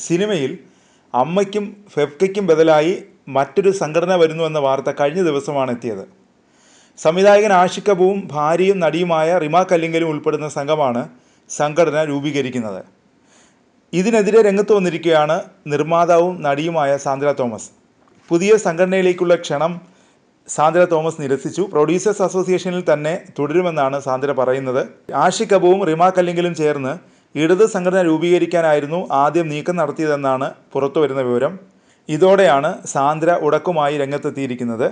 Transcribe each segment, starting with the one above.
സിനിമയിൽ അമ്മയ്ക്കും ഫെഫ്കയ്ക്കും ബദലായി മറ്റൊരു സംഘടന വരുന്നുവെന്ന വാർത്ത കഴിഞ്ഞ ദിവസമാണ് എത്തിയത്. സംവിധായകൻ ആഷിഖ് കപൂറും ഭാര്യയും നടിയുമായ റിമ കല്ലിങ്കലും ഉൾപ്പെടുന്ന സംഘമാണ് സംഘടന രൂപീകരിക്കുന്നത്. ഇതിനെതിരെ രംഗത്ത് വന്നിരിക്കുകയാണ് നിർമ്മാതാവും നടിയുമായ സാന്ദ്ര തോമസ്. പുതിയ സംഘടനയിലേക്കുള്ള ക്ഷണം സാന്ദ്ര തോമസ് നിരസിച്ചു. പ്രൊഡ്യൂസേഴ്സ് അസോസിയേഷനിൽ തന്നെ തുടരുമെന്നാണ് സാന്ദ്ര പറയുന്നത്. ആഷിഖ് കപൂറും റിമ കല്ലിങ്കലും ചേർന്ന് ഇടത് സംഘടന രൂപീകരിക്കാനായിരുന്നു ആദ്യം നീക്കം നടത്തിയതെന്നാണ് പുറത്തുവരുന്ന വിവരം. ഇതോടെയാണ് സാന്ദ്ര ഉടക്കുമായി രംഗത്തെത്തിയിരിക്കുന്നത്.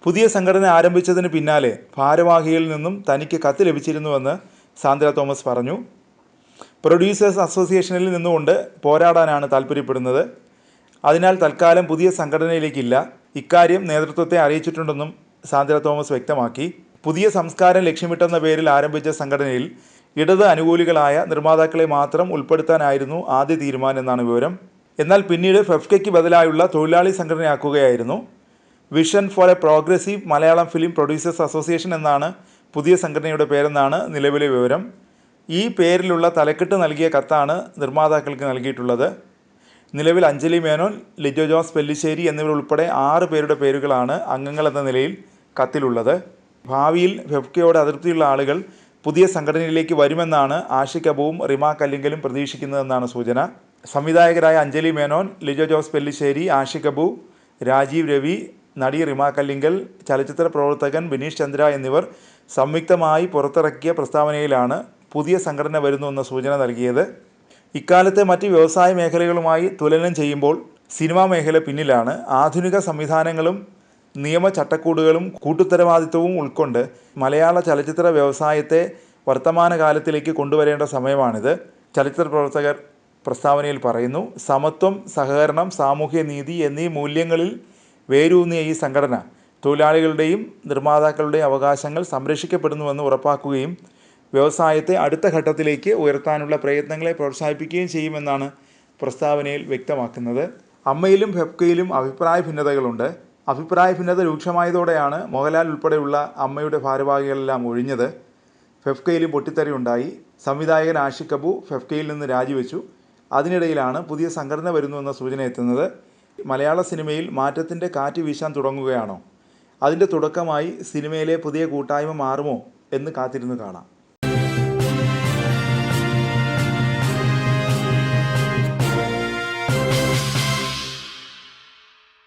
പുതിയ സംഘടന ആരംഭിച്ചതിന് പിന്നാലെ ഭാരവാഹികളിൽ നിന്നും തനിക്ക് കത്ത് ലഭിച്ചിരുന്നുവെന്ന് സാന്ദ്ര തോമസ് പറഞ്ഞു. പ്രൊഡ്യൂസേഴ്സ് അസോസിയേഷനിൽ നിന്നുകൊണ്ട് പോരാടാനാണ് താൽപ്പര്യപ്പെടുന്നത്. അതിനാൽ തൽക്കാലം പുതിയ സംഘടനയിലേക്കില്ല. ഇക്കാര്യം നേതൃത്വത്തെ അറിയിച്ചിട്ടുണ്ടെന്നും സാന്ദ്ര തോമസ് വ്യക്തമാക്കി. പുതിയ സംസ്കാരം ലക്ഷ്യമിട്ടെന്ന പേരിൽ ആരംഭിച്ച സംഘടനയിൽ ഇടത് അനുകൂലികളായ നിർമ്മാതാക്കളെ മാത്രം ഉൾപ്പെടുത്താനായിരുന്നു ആദ്യ തീരുമാനം എന്നാണ് വിവരം. എന്നാൽ പിന്നീട് ഫെഫ്കയ്ക്ക് ബദലായുള്ള തൊഴിലാളി സംഘടനയാക്കുകയായിരുന്നു. Vision for a progressive Malayalam film producers association എന്നാണ് പുതിയ സംഘടനയുടെ പേരെന്നാണ് നിലവിലെ വിവരം. ഈ പേരിലുള്ള തലക്കെട്ട് നൽകിയ കത്താണ് നിർമ്മാതാക്കൾക്ക് നൽകിയിട്ടുള്ളത്. നിലവിൽ അഞ്ജലി മേനോൻ, ലിജോ ജോസ് പെല്ലിശ്ശേരി എന്നിവരുൾപ്പെടെ 6 പേരുടെ പേരുകളാണ് അംഗങ്ങളെന്ന നിലയിൽ കത്തിലുള്ളത്. ഭാവിയിൽ ഫെഫ്കയോട് അതൃപ്തിയുള്ള ആളുകൾ പുതിയ സംഘടനയിലേക്ക് വരുമെന്നാണ് ആഷിഖ് കപൂറും റിമ കല്ലിങ്കലും പ്രതീക്ഷിക്കുന്നതെന്നാണ് സൂചന. സംവിധായകരായ അഞ്ജലി മേനോൻ, ലിജോ ജോസ് പെല്ലിശ്ശേരി, ആഷിഖ് കപൂർ, രാജീവ് രവി, നടി റിമ കല്ലിങ്കൽ, ചലച്ചിത്ര പ്രവർത്തകൻ ബിനീഷ് ചന്ദ്ര എന്നിവർ സംയുക്തമായി പുറത്തിറക്കിയ പ്രസ്താവനയിലാണ് പുതിയ സംഘടന വരുന്നുവെന്ന സൂചന നൽകിയത്. ഇക്കാലത്തെ മറ്റ് വ്യവസായ മേഖലകളുമായി തുലനം ചെയ്യുമ്പോൾ സിനിമാ മേഖല പിന്നിലാണ്. ആധുനിക സംവിധാനങ്ങളും നിയമ ചട്ടക്കൂടുകളും കൂട്ടുത്തരവാദിത്വവും ഉൾക്കൊണ്ട് മലയാള ചലച്ചിത്ര വ്യവസായത്തെ വർത്തമാനകാലത്തിലേക്ക് കൊണ്ടുവരേണ്ട സമയമാണിത്. ചലച്ചിത്ര പ്രവർത്തകർ പ്രസ്താവനയിൽ പറയുന്നു. സമത്വം, സഹകരണം, സാമൂഹ്യനീതി എന്നീ മൂല്യങ്ങളിൽ വേരൂന്നിയ ഈ സംഘടന തൊഴിലാളികളുടെയും നിർമ്മാതാക്കളുടെയും അവകാശങ്ങൾ സംരക്ഷിക്കപ്പെടുന്നുവെന്ന് ഉറപ്പാക്കുകയും വ്യവസായത്തെ അടുത്ത ഘട്ടത്തിലേക്ക് ഉയർത്താനുള്ള പ്രയത്നങ്ങളെ പ്രോത്സാഹിപ്പിക്കുകയും ചെയ്യുമെന്നാണ് പ്രസ്താവനയിൽ വ്യക്തമാക്കുന്നത്. അമ്മയിലും ഫെഫ്കയിലും അഭിപ്രായ ഭിന്നതകളുണ്ട്. അഭിപ്രായ ഭിന്നത രൂക്ഷമായതോടെയാണ് മോഹൻലാൽ ഉൾപ്പെടെയുള്ള അമ്മയുടെ ഭാരവാഹികളെല്ലാം ഒഴിഞ്ഞത്. ഫെഫ്കയിലും പൊട്ടിത്തെറിയുണ്ടായി. സംവിധായകൻ ആഷിഖ് കപൂർ ഫെഫ്കയിൽ നിന്ന് രാജിവെച്ചു. അതിനിടയിലാണ് പുതിയ സംഘടന വരുന്നുവെന്ന സൂചന എത്തുന്നത്. മലയാള സിനിമയിൽ മാറ്റത്തിൻ്റെ കാറ്റ് വീശാൻ തുടങ്ങുകയാണോ? അതിൻ്റെ തുടക്കമായി സിനിമയിലെ പുതിയ കൂട്ടായ്മ മാറുമോ എന്ന് കാത്തിരുന്ന് കാണാം.